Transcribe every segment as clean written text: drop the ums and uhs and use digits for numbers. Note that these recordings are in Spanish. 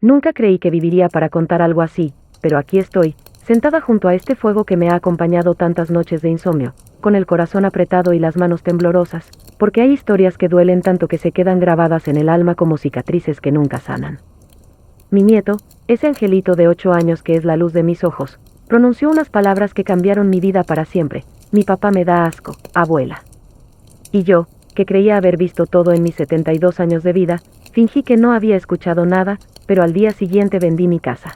Nunca creí que viviría para contar algo así, pero aquí estoy, sentada junto a este fuego que me ha acompañado tantas noches de insomnio, con el corazón apretado y las manos temblorosas, porque hay historias que duelen tanto que se quedan grabadas en el alma como cicatrices que nunca sanan. Mi nieto, ese angelito de 8 años que es la luz de mis ojos, pronunció unas palabras que cambiaron mi vida para siempre. Mi papá me da asco, abuela. Y yo, que creía haber visto todo en mis 72 años de vida, fingí que no había escuchado nada, pero al día siguiente vendí mi casa.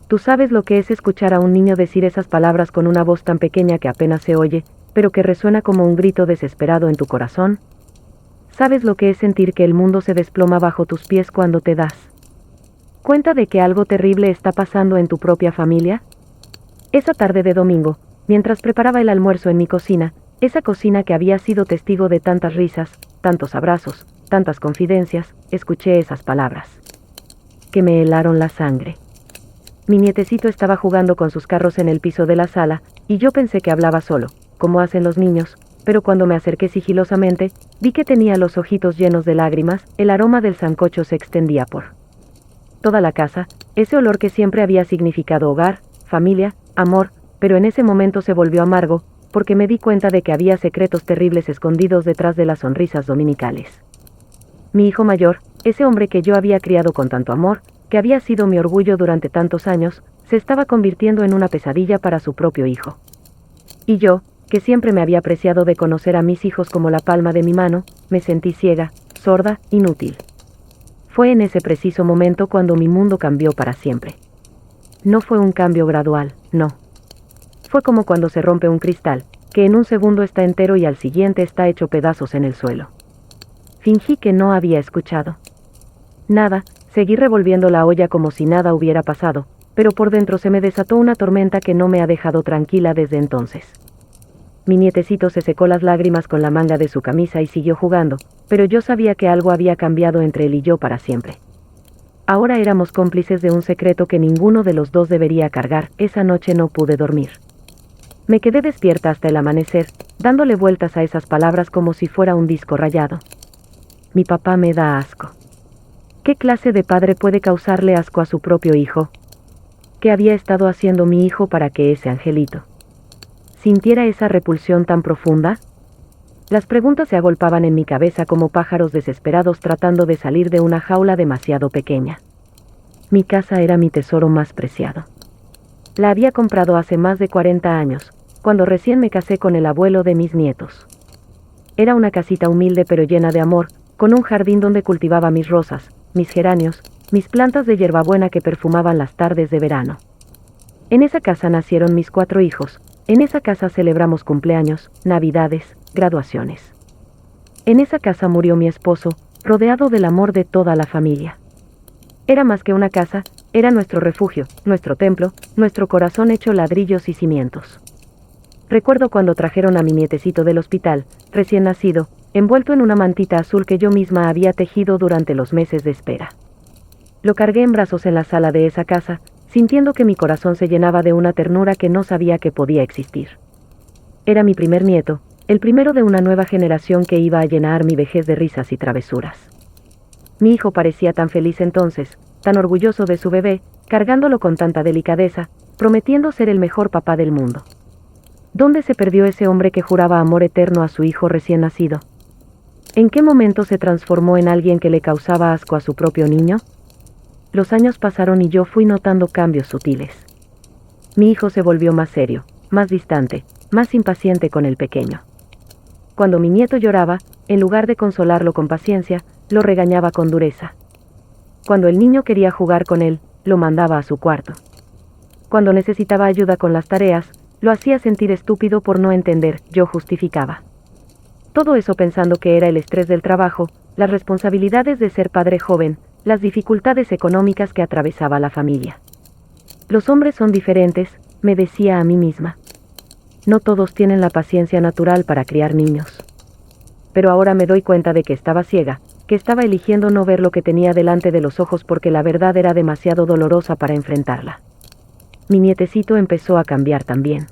Tú sabes lo que es escuchar a un niño decir esas palabras con una voz tan pequeña que apenas se oye, pero que resuena como un grito desesperado en tu corazón. ¿Sabes lo que es sentir que el mundo se desploma bajo tus pies cuando te das cuenta de que algo terrible está pasando en tu propia familia? Esa tarde de domingo, mientras preparaba el almuerzo en mi cocina, esa cocina que había sido testigo de tantas risas, tantos abrazos, tantas confidencias, escuché esas palabras que me helaron la sangre. Mi nietecito estaba jugando con sus carros en el piso de la sala, y yo pensé que hablaba solo, como hacen los niños, pero cuando me acerqué sigilosamente, vi que tenía los ojitos llenos de lágrimas. El aroma del sancocho se extendía por toda la casa, ese olor que siempre había significado hogar, familia, amor, pero en ese momento se volvió amargo, porque me di cuenta de que había secretos terribles escondidos detrás de las sonrisas dominicales. Mi hijo mayor, ese hombre que yo había criado con tanto amor, que había sido mi orgullo durante tantos años, se estaba convirtiendo en una pesadilla para su propio hijo. Y yo, que siempre me había preciado de conocer a mis hijos como la palma de mi mano, me sentí ciega, sorda, inútil. Fue en ese preciso momento cuando mi mundo cambió para siempre. No fue un cambio gradual, no. Fue como cuando se rompe un cristal, que en un segundo está entero y al siguiente está hecho pedazos en el suelo. Fingí que no había escuchado nada, seguí revolviendo la olla como si nada hubiera pasado, pero por dentro se me desató una tormenta que no me ha dejado tranquila desde entonces. Mi nietecito se secó las lágrimas con la manga de su camisa y siguió jugando, pero yo sabía que algo había cambiado entre él y yo para siempre. Ahora éramos cómplices de un secreto que ninguno de los dos debería cargar. Esa noche no pude dormir. Me quedé despierta hasta el amanecer, dándole vueltas a esas palabras como si fuera un disco rayado. Mi papá me da asco. ¿Qué clase de padre puede causarle asco a su propio hijo? ¿Qué había estado haciendo mi hijo para que ese angelito sintiera esa repulsión tan profunda? Las preguntas se agolpaban en mi cabeza como pájaros desesperados tratando de salir de una jaula demasiado pequeña. Mi casa era mi tesoro más preciado. La había comprado hace más de 40 años, cuando recién me casé con el abuelo de mis nietos. Era una casita humilde pero llena de amor, con un jardín donde cultivaba mis rosas, mis geranios, mis plantas de hierbabuena que perfumaban las tardes de verano. En esa casa nacieron mis 4 hijos. En esa casa celebramos cumpleaños, navidades, graduaciones. En esa casa murió mi esposo, rodeado del amor de toda la familia. Era más que una casa, era nuestro refugio, nuestro templo, nuestro corazón hecho ladrillos y cimientos. Recuerdo cuando trajeron a mi nietecito del hospital, recién nacido, envuelto en una mantita azul que yo misma había tejido durante los meses de espera. Lo cargué en brazos en la sala de esa casa, sintiendo que mi corazón se llenaba de una ternura que no sabía que podía existir. Era mi primer nieto, el primero de una nueva generación que iba a llenar mi vejez de risas y travesuras. Mi hijo parecía tan feliz entonces, tan orgulloso de su bebé, cargándolo con tanta delicadeza, prometiendo ser el mejor papá del mundo. ¿Dónde se perdió ese hombre que juraba amor eterno a su hijo recién nacido? ¿En qué momento se transformó en alguien que le causaba asco a su propio niño? Los años pasaron y yo fui notando cambios sutiles. Mi hijo se volvió más serio, más distante, más impaciente con el pequeño. Cuando mi nieto lloraba, en lugar de consolarlo con paciencia, lo regañaba con dureza. Cuando el niño quería jugar con él, lo mandaba a su cuarto. Cuando necesitaba ayuda con las tareas, lo hacía sentir estúpido por no entender. Yo justificaba todo eso pensando que era el estrés del trabajo, las responsabilidades de ser padre joven, las dificultades económicas que atravesaba la familia. Los hombres son diferentes, me decía a mí misma. No todos tienen la paciencia natural para criar niños. Pero ahora me doy cuenta de que estaba ciega, que estaba eligiendo no ver lo que tenía delante de los ojos porque la verdad era demasiado dolorosa para enfrentarla. Mi nietecito empezó a cambiar también.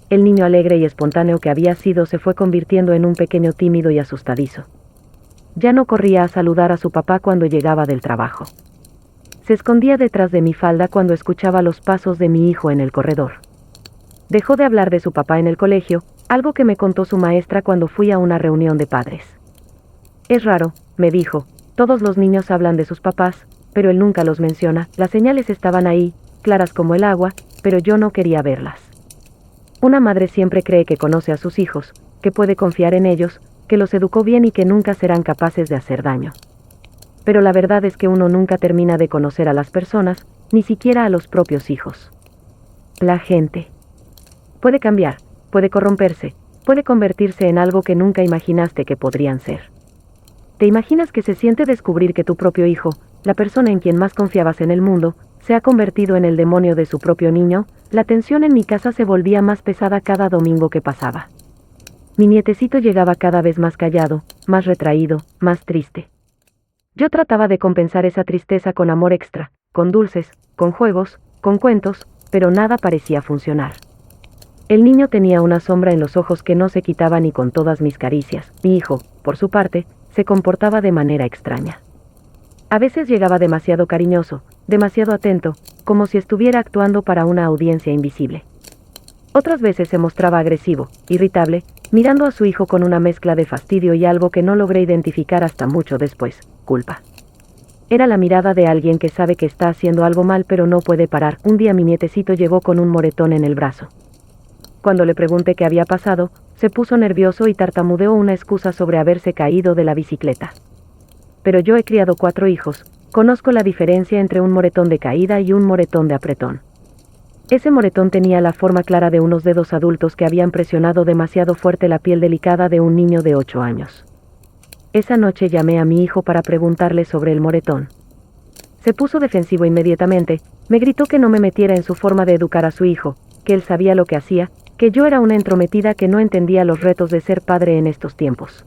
El niño alegre y espontáneo que había sido se fue convirtiendo en un pequeño tímido y asustadizo. Ya no corría a saludar a su papá cuando llegaba del trabajo. se escondía detrás de mi falda cuando escuchaba los pasos de mi hijo en el corredor. Dejó de hablar de su papá en el colegio, algo que me contó su maestra cuando fui a una reunión de padres. Es raro, me dijo, todos los niños hablan de sus papás, pero él nunca los menciona. Las señales estaban ahí, claras como el agua, pero yo no quería verlas. Una madre siempre cree que conoce a sus hijos, que puede confiar en ellos, que los educó bien y que nunca serán capaces de hacer daño. Pero la verdad es que uno nunca termina de conocer a las personas, ni siquiera a los propios hijos. La gente puede cambiar, puede corromperse, puede convertirse en algo que nunca imaginaste que podrían ser. ¿Te imaginas que se siente descubrir que tu propio hijo, la persona en quien más confiabas en el mundo, se ha convertido en el demonio de su propio niño? La tensión en mi casa se volvía más pesada cada domingo que pasaba. Mi nietecito llegaba cada vez más callado, más retraído, más triste. Yo trataba de compensar esa tristeza con amor extra, con dulces, con juegos, con cuentos, pero nada parecía funcionar. El niño tenía una sombra en los ojos que no se quitaba ni con todas mis caricias. Mi hijo, por su parte, se comportaba de manera extraña. A veces llegaba demasiado cariñoso, demasiado atento, como si estuviera actuando para una audiencia invisible. Otras veces se mostraba agresivo, irritable, mirando a su hijo con una mezcla de fastidio y algo que no logré identificar hasta mucho después, culpa. Era la mirada de alguien que sabe que está haciendo algo mal pero no puede parar. Un día mi nietecito llegó con un moretón en el brazo. Cuando le pregunté qué había pasado, se puso nervioso y tartamudeó una excusa sobre haberse caído de la bicicleta. Pero yo he criado 4 hijos, conozco la diferencia entre un moretón de caída y un moretón de apretón. Ese moretón tenía la forma clara de unos dedos adultos que habían presionado demasiado fuerte la piel delicada de un niño de 8 años. Esa noche llamé a mi hijo para preguntarle sobre el moretón. Se puso defensivo inmediatamente, me gritó que no me metiera en su forma de educar a su hijo, que él sabía lo que hacía, que yo era una entrometida que no entendía los retos de ser padre en estos tiempos.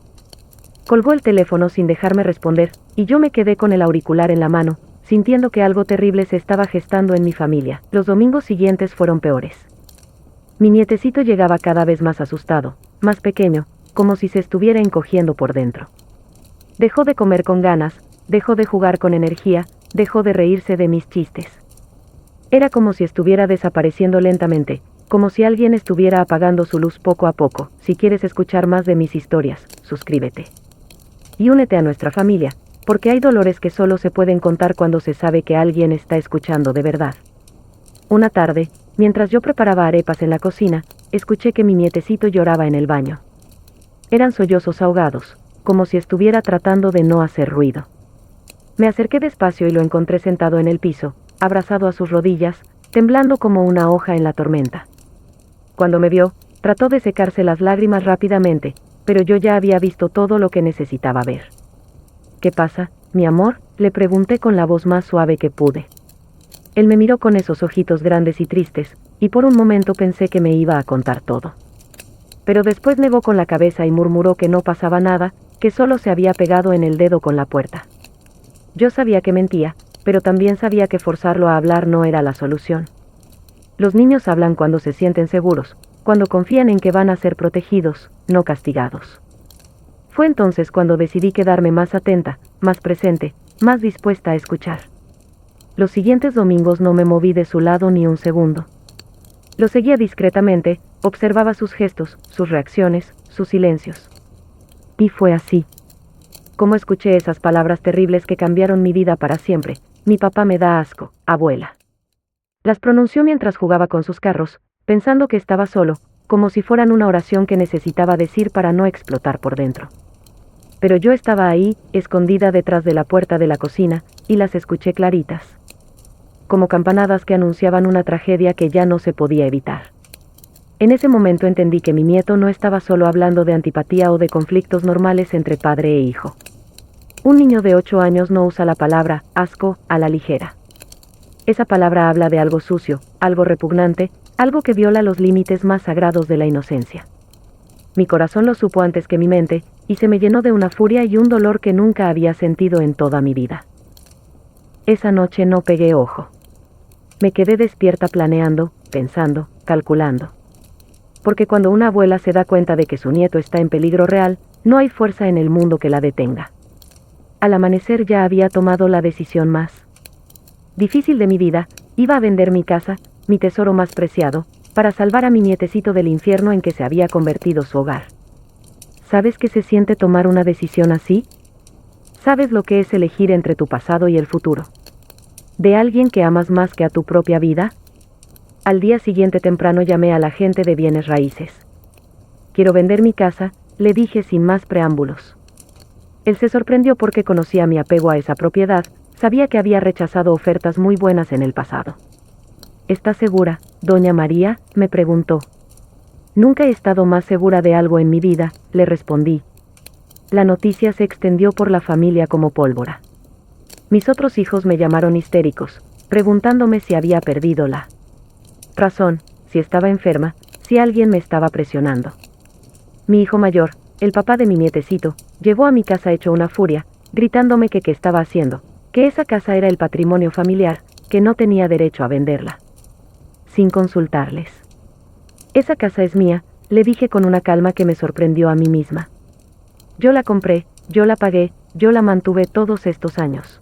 Colgó el teléfono sin dejarme responder, y yo me quedé con el auricular en la mano, sintiendo que algo terrible se estaba gestando en mi familia. Los domingos siguientes fueron peores. Mi nietecito llegaba cada vez más asustado, más pequeño, como si se estuviera encogiendo por dentro. Dejó de comer con ganas, dejó de jugar con energía, dejó de reírse de mis chistes. Era como si estuviera desapareciendo lentamente, como si alguien estuviera apagando su luz poco a poco. Si quieres escuchar más de mis historias, suscríbete. Y únete a nuestra familia, porque hay dolores que solo se pueden contar cuando se sabe que alguien está escuchando de verdad. Una tarde, mientras yo preparaba arepas en la cocina, escuché que mi nietecito lloraba en el baño. Eran sollozos ahogados, como si estuviera tratando de no hacer ruido. Me acerqué despacio y lo encontré sentado en el piso, abrazado a sus rodillas, temblando como una hoja en la tormenta. Cuando me vio, trató de secarse las lágrimas rápidamente, pero yo ya había visto todo lo que necesitaba ver. ¿Qué pasa, mi amor?, le pregunté con la voz más suave que pude. Él me miró con esos ojitos grandes y tristes, y por un momento pensé que me iba a contar todo. Pero después negó con la cabeza y murmuró que no pasaba nada, que solo se había pegado en el dedo con la puerta. Yo sabía que mentía, pero también sabía que forzarlo a hablar no era la solución. Los niños hablan cuando se sienten seguros, cuando confían en que van a ser protegidos, no castigados. Fue entonces cuando decidí quedarme más atenta, más presente, más dispuesta a escuchar. Los siguientes domingos no me moví de su lado ni un segundo. Lo seguía discretamente, observaba sus gestos, sus reacciones, sus silencios. Y fue así. Como escuché esas palabras terribles que cambiaron mi vida para siempre: mi papá me da asco, abuela. Las pronunció mientras jugaba con sus carros, pensando que estaba solo, como si fueran una oración que necesitaba decir para no explotar por dentro. Pero yo estaba ahí, escondida detrás de la puerta de la cocina, y las escuché claritas. Como campanadas que anunciaban una tragedia que ya no se podía evitar. En ese momento entendí que mi nieto no estaba solo hablando de antipatía o de conflictos normales entre padre e hijo. Un niño de 8 años no usa la palabra asco a la ligera. Esa palabra habla de algo sucio, algo repugnante, algo que viola los límites más sagrados de la inocencia. Mi corazón lo supo antes que mi mente, y se me llenó de una furia y un dolor que nunca había sentido en toda mi vida. Esa noche no pegué ojo. Me quedé despierta planeando, pensando, calculando. Porque cuando una abuela se da cuenta de que su nieto está en peligro real, no hay fuerza en el mundo que la detenga. Al amanecer ya había tomado la decisión más difícil de mi vida, iba a vender mi casa, mi tesoro más preciado, para salvar a mi nietecito del infierno en que se había convertido su hogar. ¿Sabes qué se siente tomar una decisión así? ¿Sabes lo que es elegir entre tu pasado y el futuro? ¿De alguien que amas más que a tu propia vida? Al día siguiente temprano llamé a la agente de bienes raíces. Quiero vender mi casa, le dije sin más preámbulos. Él se sorprendió porque conocía mi apego a esa propiedad, sabía que había rechazado ofertas muy buenas en el pasado. ¿Estás segura, doña María?, me preguntó. Nunca he estado más segura de algo en mi vida, le respondí. La noticia se extendió por la familia como pólvora. Mis otros hijos me llamaron histéricos, preguntándome si había perdido la razón, si estaba enferma, si alguien me estaba presionando. Mi hijo mayor, el papá de mi nietecito, llegó a mi casa hecho una furia, gritándome que qué estaba haciendo, que esa casa era el patrimonio familiar, que no tenía derecho a venderla. Sin consultarles. Esa casa es mía, le dije con una calma que me sorprendió a mí misma. Yo la compré, yo la pagué, yo la mantuve todos estos años.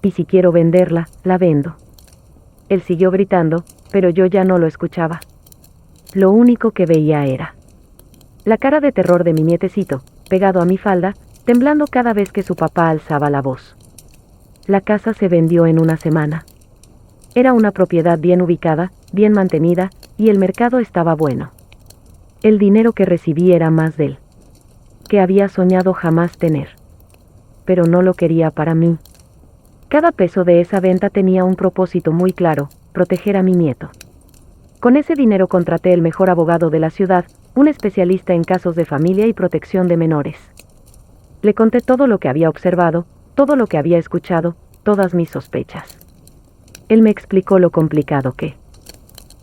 Y si quiero venderla, la vendo. Él siguió gritando, pero yo ya no lo escuchaba. Lo único que veía era la cara de terror de mi nietecito, pegado a mi falda, temblando cada vez que su papá alzaba la voz. La casa se vendió en una semana. Era una propiedad bien ubicada, bien mantenida, y el mercado estaba bueno. El dinero que recibí era más del que había soñado jamás tener. Pero no lo quería para mí. Cada peso de esa venta tenía un propósito muy claro, proteger a mi nieto. Con ese dinero contraté el mejor abogado de la ciudad, un especialista en casos de familia y protección de menores. Le conté todo lo que había observado, todo lo que había escuchado, todas mis sospechas. Él me explicó lo complicado que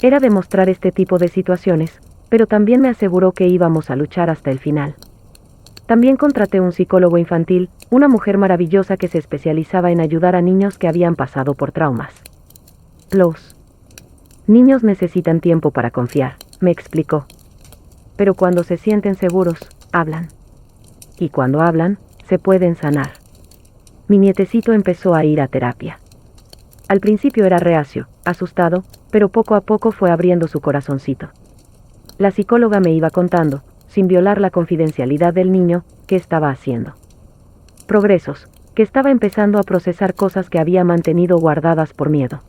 era demostrar este tipo de situaciones, pero también me aseguró que íbamos a luchar hasta el final. También contraté un psicólogo infantil, una mujer maravillosa que se especializaba en ayudar a niños que habían pasado por traumas. Los niños necesitan tiempo para confiar, me explicó. Pero cuando se sienten seguros, hablan. Y cuando hablan, se pueden sanar. Mi nietecito empezó a ir a terapia. Al principio era reacio, asustado, pero poco a poco fue abriendo su corazoncito. La psicóloga me iba contando, sin violar la confidencialidad del niño, qué estaba haciendo. Progresos, que estaba empezando a procesar cosas que había mantenido guardadas por miedo.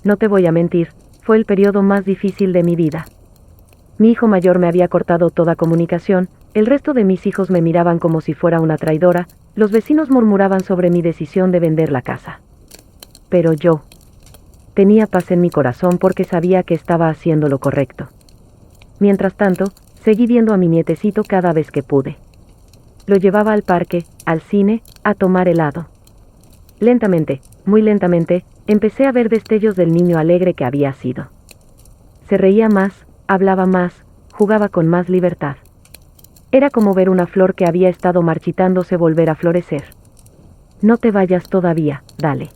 No te voy a mentir, fue el periodo más difícil de mi vida. Mi hijo mayor me había cortado toda comunicación, el resto de mis hijos me miraban como si fuera una traidora, los vecinos murmuraban sobre mi decisión de vender la casa. Pero yo tenía paz en mi corazón porque sabía que estaba haciendo lo correcto. Mientras tanto, seguí viendo a mi nietecito cada vez que pude. Lo llevaba al parque, al cine, a tomar helado. Lentamente, muy lentamente, empecé a ver destellos del niño alegre que había sido. Se reía más, hablaba más, jugaba con más libertad. Era como ver una flor que había estado marchitándose volver a florecer. No te vayas todavía, dale.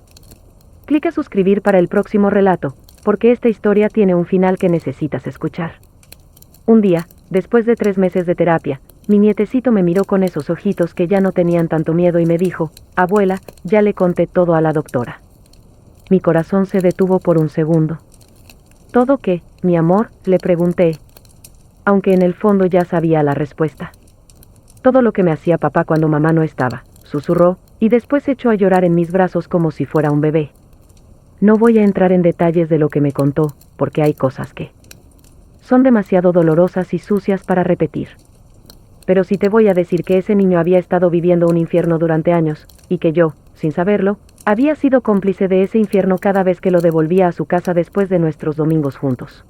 Clica suscribir para el próximo relato, porque esta historia tiene un final que necesitas escuchar. Un día, después de 3 meses de terapia, mi nietecito me miró con esos ojitos que ya no tenían tanto miedo y me dijo, abuela, ya le conté todo a la doctora. Mi corazón se detuvo por un segundo. ¿Todo qué, mi amor?, le pregunté. Aunque en el fondo ya sabía la respuesta. Todo lo que me hacía papá cuando mamá no estaba, susurró, y después se echó a llorar en mis brazos como si fuera un bebé. No voy a entrar en detalles de lo que me contó, porque hay cosas que son demasiado dolorosas y sucias para repetir. Pero sí te voy a decir que ese niño había estado viviendo un infierno durante años, y que yo, sin saberlo, había sido cómplice de ese infierno cada vez que lo devolvía a su casa después de nuestros domingos juntos.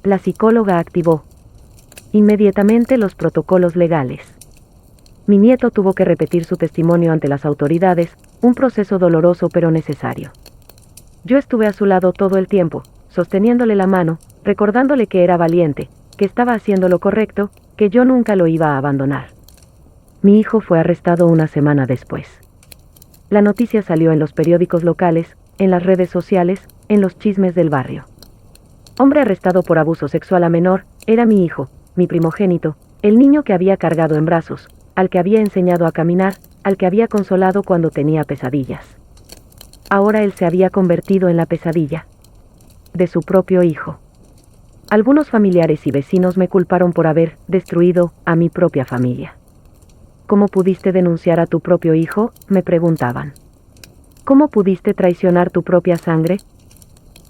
La psicóloga activó inmediatamente los protocolos legales. Mi nieto tuvo que repetir su testimonio ante las autoridades, un proceso doloroso pero necesario. Yo estuve a su lado todo el tiempo, sosteniéndole la mano, recordándole que era valiente, que estaba haciendo lo correcto, que yo nunca lo iba a abandonar. Mi hijo fue arrestado una semana después. La noticia salió en los periódicos locales, en las redes sociales, en los chismes del barrio. Hombre arrestado por abuso sexual a menor, era mi hijo, mi primogénito, el niño que había cargado en brazos, al que había enseñado a caminar, al que había consolado cuando tenía pesadillas. Ahora él se había convertido en la pesadilla de su propio hijo. Algunos familiares y vecinos me culparon por haber destruido a mi propia familia. ¿Cómo pudiste denunciar a tu propio hijo?, me preguntaban. ¿Cómo pudiste traicionar tu propia sangre?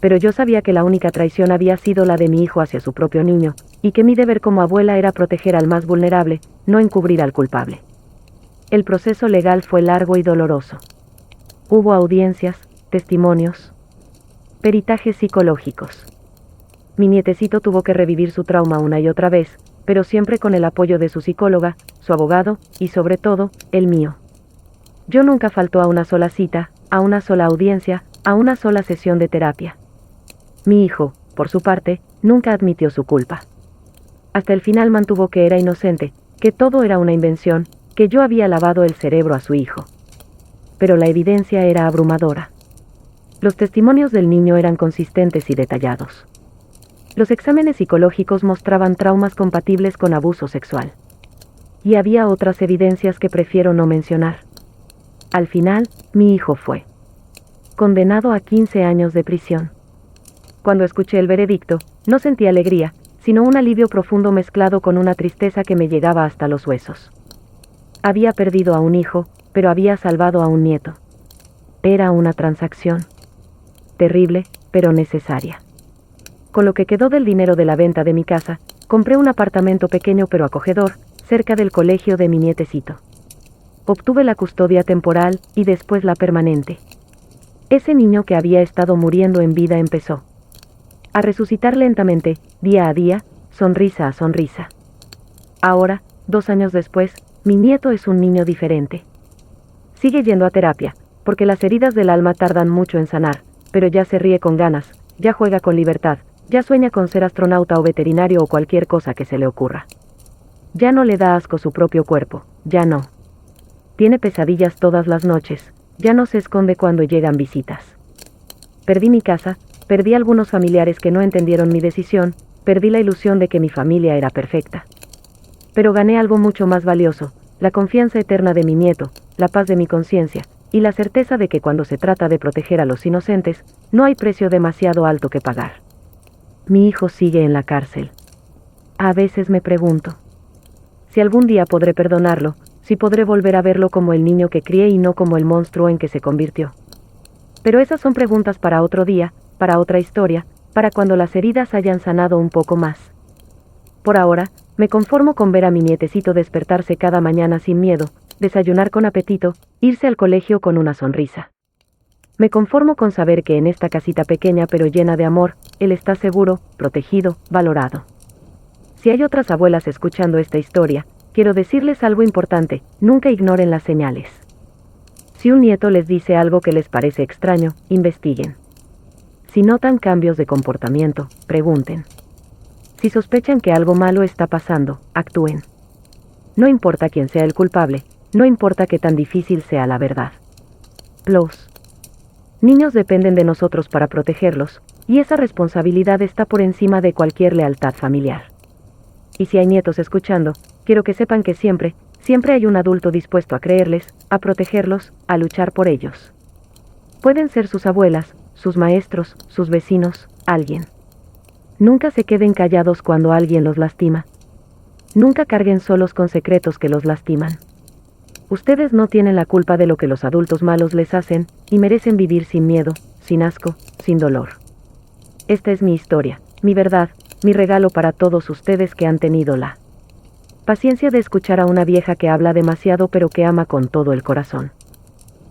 Pero yo sabía que la única traición había sido la de mi hijo hacia su propio niño, y que mi deber como abuela era proteger al más vulnerable, no encubrir al culpable. El proceso legal fue largo y doloroso. Hubo audiencias, testimonios, peritajes psicológicos. Mi nietecito tuvo que revivir su trauma una y otra vez, pero siempre con el apoyo de su psicóloga, su abogado, y sobre todo, el mío. Yo nunca faltó a una sola cita, a una sola audiencia, a una sola sesión de terapia. Mi hijo, por su parte, nunca admitió su culpa. Hasta el final mantuvo que era inocente, que todo era una invención, que yo había lavado el cerebro a su hijo. Pero la evidencia era abrumadora. Los testimonios del niño eran consistentes y detallados. Los exámenes psicológicos mostraban traumas compatibles con abuso sexual. Y había otras evidencias que prefiero no mencionar. Al final, mi hijo fue condenado a 15 años de prisión. Cuando escuché el veredicto, no sentí alegría, sino un alivio profundo mezclado con una tristeza que me llegaba hasta los huesos. Había perdido a un hijo, pero había salvado a un nieto. Era una transacción terrible, pero necesaria. Con lo que quedó del dinero de la venta de mi casa, compré un apartamento pequeño pero acogedor, cerca del colegio de mi nietecito. Obtuve la custodia temporal y después la permanente. Ese niño que había estado muriendo en vida empezó a resucitar lentamente, día a día, sonrisa a sonrisa. Ahora, 2 años después, mi nieto es un niño diferente. Sigue yendo a terapia, porque las heridas del alma tardan mucho en sanar, pero ya se ríe con ganas, ya juega con libertad, ya sueña con ser astronauta o veterinario o cualquier cosa que se le ocurra. Ya no le da asco su propio cuerpo, ya no. Tiene pesadillas todas las noches, ya no se esconde cuando llegan visitas. Perdí mi casa, perdí algunos familiares que no entendieron mi decisión, perdí la ilusión de que mi familia era perfecta. Pero gané algo mucho más valioso, la confianza eterna de mi nieto, la paz de mi conciencia, y la certeza de que cuando se trata de proteger a los inocentes, no hay precio demasiado alto que pagar. Mi hijo sigue en la cárcel. A veces me pregunto si algún día podré perdonarlo, si podré volver a verlo como el niño que crié y no como el monstruo en que se convirtió. Pero esas son preguntas para otro día, para otra historia, para cuando las heridas hayan sanado un poco más. Por ahora, me conformo con ver a mi nietecito despertarse cada mañana sin miedo, desayunar con apetito, irse al colegio con una sonrisa. Me conformo con saber que en esta casita pequeña pero llena de amor, él está seguro, protegido, valorado. Si hay otras abuelas escuchando esta historia, quiero decirles algo importante: nunca ignoren las señales. Si un nieto les dice algo que les parece extraño, investiguen. Si notan cambios de comportamiento, pregunten. Si sospechan que algo malo está pasando, actúen. No importa quién sea el culpable, no importa qué tan difícil sea la verdad. Los niños dependen de nosotros para protegerlos, y esa responsabilidad está por encima de cualquier lealtad familiar. Y si hay nietos escuchando, quiero que sepan que siempre hay un adulto dispuesto a creerles, a protegerlos, a luchar por ellos. Pueden ser sus abuelas, sus maestros, sus vecinos, alguien. Nunca se queden callados cuando alguien los lastima. Nunca carguen solos con secretos que los lastiman. Ustedes no tienen la culpa de lo que los adultos malos les hacen, y merecen vivir sin miedo, sin asco, sin dolor. Esta es mi historia, mi verdad, mi regalo para todos ustedes que han tenido la paciencia de escuchar a una vieja que habla demasiado pero que ama con todo el corazón.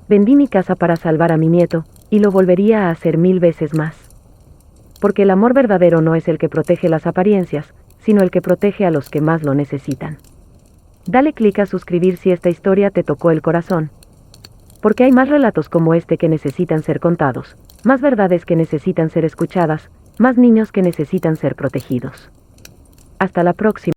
Vendí mi casa para salvar a mi nieto, y lo volvería a hacer 1000 veces más. Porque el amor verdadero no es el que protege las apariencias, sino el que protege a los que más lo necesitan. Dale clic a suscribir si esta historia te tocó el corazón. Porque hay más relatos como este que necesitan ser contados, más verdades que necesitan ser escuchadas, más niños que necesitan ser protegidos. Hasta la próxima.